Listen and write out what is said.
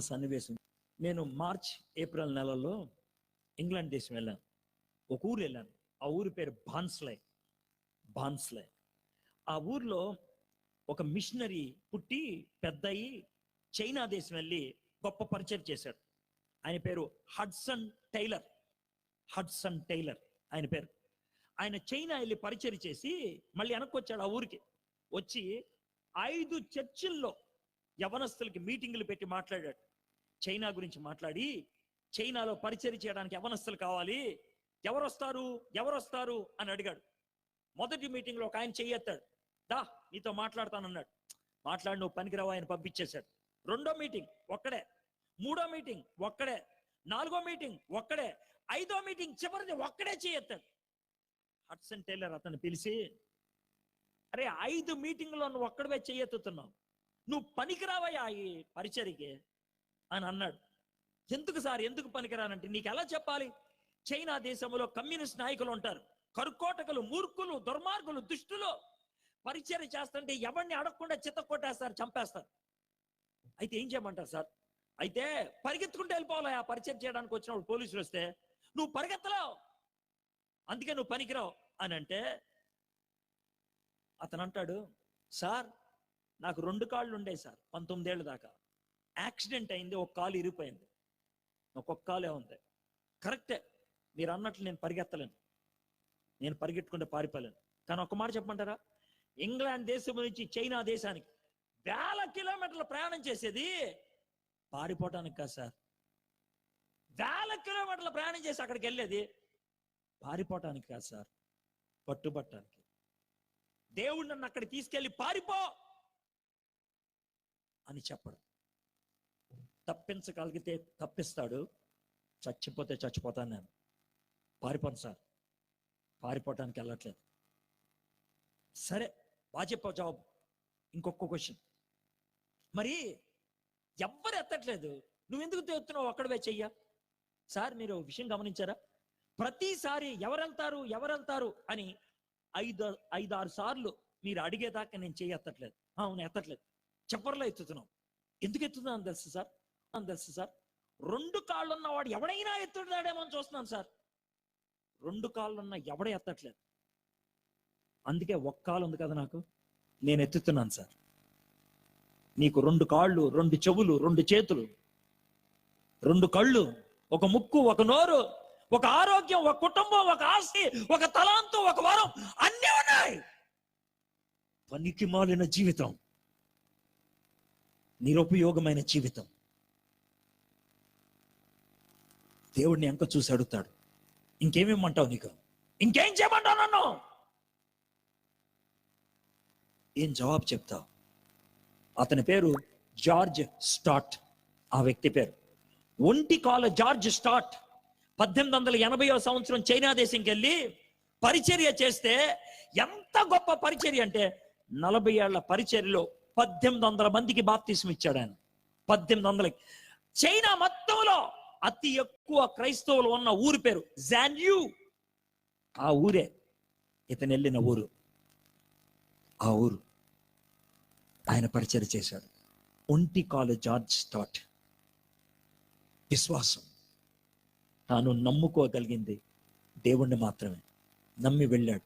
సన్నివేశం. నేను March April నెలలో ఇంగ్లాండ్ దేశం వెళ్ళాను. ఒక ఊరు వెళ్ళాను. ఆ ఊరి పేరు బాన్స్లే. ఆ ఊర్లో ఒక మిషనరీ పుట్టి పెద్దయి చైనా దేశం వెళ్ళి గొప్ప పరిచయం చేశాడు. ఆయన పేరు హడ్సన్ టైలర్ ఆయన పేరు. ఆయన చైనా వెళ్ళి పరిచయం చేసి మళ్ళీ వెనక్కి వచ్చాడు. ఆ ఊరికి వచ్చి 5 చర్చిల్లో యవనస్తులకి మీటింగులు పెట్టి మాట్లాడాడు. చైనా గురించి మాట్లాడి, చైనాలో పరిచయం చేయడానికి యవనస్తులు కావాలి, ఎవరు వస్తారు అని అడిగాడు. మొదటి మీటింగ్లో ఒక ఆయన చెయ్యెత్తాడు. దా నీతో మాట్లాడతానన్నాడు. మాట్లాడి నువ్వు పనికిరావు ఆయన పంపించేశాడు. 2వ మీటింగ్ ఒక్కడే, 3వ మీటింగ్ ఒక్కడే, 4వ మీటింగ్ ఒక్కడే, 5వ మీటింగ్ చివరిది ఒక్కడే చెయ్యెత్తాడు. హడ్సన్ టైలర్ అతను పిలిచి, అరే 5 మీటింగ్లో నువ్వు ఒక్కడవే చెయ్యెత్తుతున్నావు, నువ్వు పనికిరావయ్యా ఈ పరిచర్యకి అని అన్నాడు. ఎందుకు సార్, ఎందుకు పనికిరానంటే, నీకు ఎలా చెప్పాలి? చైనా దేశంలో కమ్యూనిస్ట్ నాయకులు ఉంటారు, కరుకోటకులు, మూర్ఖులు, దుర్మార్గులు, దుష్టులు. పరిచర్య చేస్తుంటే ఎవరిని అడగకుండా చిత్త కొట్టేస్తారు, చంపేస్తారు. అయితే ఏం చేయమంటారు సార్? అయితే పరిగెత్తుకుంటూ వెళ్ళిపోవాలి. ఆ పరిచయం చేయడానికి వచ్చినప్పుడు పోలీసులు వస్తే నువ్వు పరిగెత్తలేవు, అందుకే నువ్వు పనికిరావు అని అంటే, అతను అంటాడు, సార్ నాకు 2 కాళ్ళు ఉండేవి సార్ 19 ఏళ్ళ దాకా. యాక్సిడెంట్ అయింది, ఒక కాలు ఇరిగిపోయింది, ఒక్కొక్క కాలే ఉంది. కరెక్టే, మీరు అన్నట్లు నేను పరిగెత్తలేను, నేను పరిగెట్టుకుంటే పారిపోలేను. కానీ ఒక్క మాట చెప్పమంటారా? ఇంగ్లాండ్ దేశం నుంచి చైనా దేశానికి 1000 కిలోమీటర్ల ప్రయాణం చేసేది పారిపోవటానికి కాదు సార్. 1000 కిలోమీటర్ల ప్రయాణం చేసి అక్కడికి వెళ్ళేది పారిపోవటానికి కాదు సార్, పట్టుబట్టడానికి. దేవుడు నన్ను అక్కడికి తీసుకెళ్ళి పారిపో అని చెప్పడు. తప్పించగలిగితే తప్పిస్తాడు, చచ్చిపోతే చచ్చిపోతాను. నేను పారిపోను సార్, పారిపోవటానికి వెళ్ళట్లేదు. సరే, బాగా చెప్పావు జవాబు. ఇంకొక క్వశ్చన్, మరి ఎవ్వరు ఎత్తట్లేదు, నువ్వెందుకు ఎత్తున్నావు ఒక్కడవే చెయ్య? సార్ మీరు విషయం గమనించారా? ప్రతిసారి ఎవరెళ్తారు అని 5-6 సార్లు మీరు అడిగేదాకా నేను చెయ్యి ఎత్తట్లేదు. అవును, ఎత్తట్లేదు, చెప్పర్లో ఎత్తుతున్నావు. ఎందుకు ఎత్తుతున్నాను తెలుసు సార్? 2 కాళ్ళు ఉన్నవాడు ఎవడైనా ఎత్తుతాడేమో అని చూస్తున్నాను సార్. 2 కాళ్ళు ఉన్న ఎవడ ఎత్తట్లేదు, అందుకే 1 కాలు ఉంది కదా నాకు, నేను ఎత్తుతున్నాను సార్. నీకు 2 కాళ్ళు, 2 చెవులు, 2 చేతులు, 2 కళ్ళు, ఒక ముక్కు, ఒక నోరు, ఒక ఆరోగ్యం, ఒక కుటుంబం, ఒక ఆస్తి, ఒక తలాంతు, ఒక వరం, అన్నీ ఉన్నాయి. పనికి మాలిన జీవితం, నిరుపయోగమైన జీవితం. దేవుడిని ఎంక చూసి అడుగుతాడు, ఇంకేమేమంటావు? నీకు ఇంకేం చేయమంటావు? నన్ను ఏం జవాబు చెప్తావు? అతని పేరు జార్జ్ స్టాట్. ఆ వ్యక్తి పేరు ఒంటికాల జార్జ్ స్టాట్. 1880వ సంవత్సరం చైనా దేశంకి వెళ్ళి పరిచర్య చేస్తే ఎంత గొప్ప పరిచర్య అంటే, 40 ఏళ్ల పరిచర్యలో 1800 మందికి బాప్తిస్మ ఇచ్చాడు ఆయన. 1800. చైనా మొత్తంలో అతి ఎక్కువ క్రైస్తవులు ఉన్న ఊరి పేరు జాన్యూ. ఆ ఊరే ఇతను వెళ్ళిన ఊరు. ఆ ఊరు ఆయన పరిచర్య చేశాడు. ఒంటికాల జార్జ్ స్టాట్. విశ్వాసం, తాను నమ్ముకోగలిగింది దేవుణ్ణి మాత్రమే. నమ్మి వెళ్ళాడు,